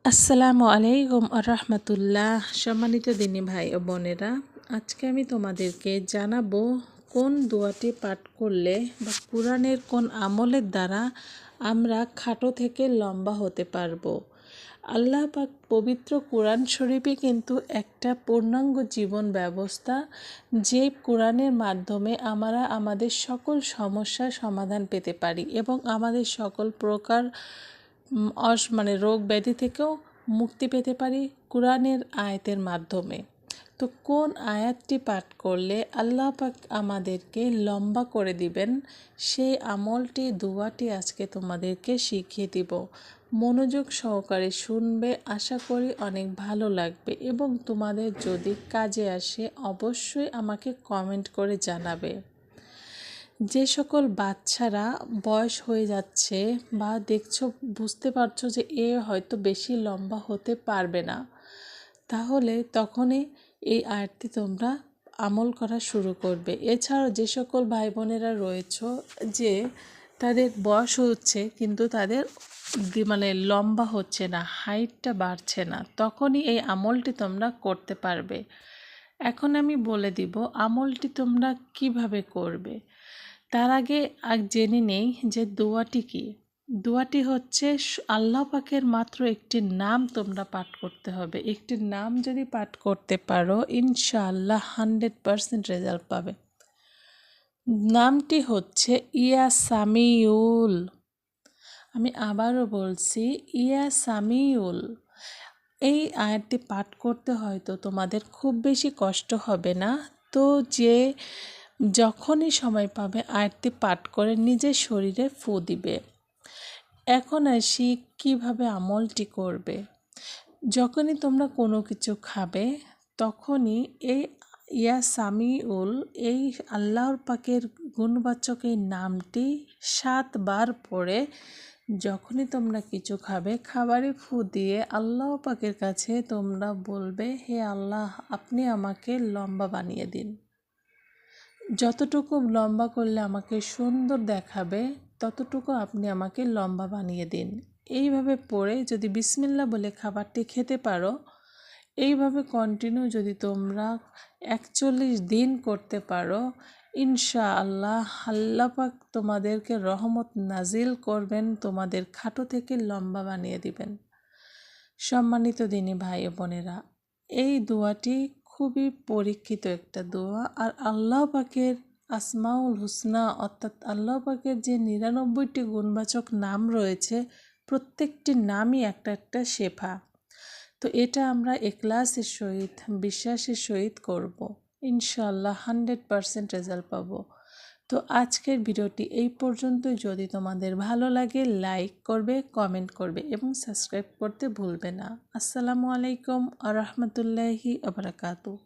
আসসালামু আলাইকুম রাহমাতুল্লাহ। সম্মানিত দিনী ভাই ও বোনেরা, আজকে আমি তোমাদেরকে জানাবো কোন দোয়াটি পাঠ করলে বা কোরআনের কোন আমলের দ্বারা আমরা খাটো থেকে লম্বা হতে পারবো। আল্লাহ পাক পবিত্র কোরআন শরীফে কিন্তু একটা পূর্ণাঙ্গ জীবন ব্যবস্থা, যে কোরআনের মাধ্যমে আমরা আমাদের সকল সমস্যার সমাধান পেতে পারি এবং আমাদের সকল প্রকার রোগ ব্যাধি থেকেও মুক্তি পেতে পারি কোরআনের আয়াতের মাধ্যমে। তো কোন আয়াতটি পাঠ করলে আল্লাহ পাক আমাদেরকে লম্বা করে দিবেন, সেই আমলটি দোয়াটি আজকে তোমাদেরকে শিখিয়ে দিব। মনোযোগ সহকারে শুনবে, আশা করি অনেক ভালো লাগবে এবং তোমাদের যদি কাজে আসে অবশ্যই আমাকে কমেন্ট করে জানাবে। যে সকল বাচ্চারা বয়স হয়ে যাচ্ছে বা দেখছো, বুঝতে পারছো যে এ হয়তো বেশি লম্বা হতে পারবে না, তাহলে তখনই এই আয়াতটি তোমরা আমল করা শুরু করবে। এছাড়াও যে সকল ভাই বোনেরা রয়েছে যে তাদের বয়স হচ্ছে কিন্তু তাদের লম্বা হচ্ছে না, হাইটটা বাড়ছে না, তখনই এই আমলটি তোমরা করতে পারবে। এখন আমি বলে দিব আমলটি তোমরা কিভাবে করবে। তার আগে জেনে নেই যে দোয়াটি কি। দোয়াটি হচ্ছে আল্লাহ পাকের মাত্র একটি নাম তোমরা পাঠ করতে হবে। একটি নাম যদি পাঠ করতে পারো ইনশাআল্লাহ 100% রেজাল্ট পাবে। নামটি হচ্ছে ইয়া সামিউল। আমি আবারও বলছি, ইয়া সামিউল। এই আয়াতটি পাঠ করতে হয়তো তোমাদের খুব বেশি কষ্ট হবে না। তো যখনই সময় পাবে আয়াতটি পাঠ করে নিজের শরীরে ফু দিবে। এখন আসি কিভাবে আমলটি করবে। যখনই তোমরা কোনো কিছু খাবে তখনই এই ইয়া সামিউল, এই আল্লাহর পাকের গুণবাচক এই নামটি 7 বার পড়ে যখনই তোমরা কিছু খাবে, খাবারে ফু দিয়ে আল্লাহ পাকের কাছে তোমরা বলবে, হে আল্লাহ, আপনি আমাকে লম্বা বানিয়ে দিন। যতটুকু লম্বা করলে আমাকে সুন্দর দেখাবে ততটুকু আপনি আমাকে লম্বা বানিয়ে দিন। এইভাবে পড়ে যদি বিসমিল্লাহ বলে খাবারটি খেতে পারো, এইভাবে কন্টিনিউ যদি তোমরা 41 দিন করতে পারো, ইনশাআল্লাহ আল্লাহ পাক তোমাদেরকে রহমত নাজিল করবেন, তোমাদের খাটো থেকে লম্বা বানিয়ে দিবেন। সম্মানিত দিনী ভাই ও বোনেরা, এই দোয়াটি খুবই পরীক্ষিত একটা দোয়া। আর আল্লাহ পাকের আসমাউল হুসনা, অর্থাৎ আল্লাহ পাকের যে 99টি গুণবাচক নাম রয়েছে, প্রত্যেকটি নামই একটা একটা শেফা। তো এটা আমরা ইখলাসের সহিত, বিশ্বাসের সহিত করব, ইনশাআল্লাহ 100% রেজাল্ট পাবো। তো আজকের ভিডিওটি এই পর্যন্তই। যদি তোমাদের ভালো লাগে লাইক করবে, কমেন্ট করবে এবং সাবস্ক্রাইব করতে ভুলবে না। আসসালামু আলাইকুম আ রহমতুল্লাহি আ বারাকাতুহু।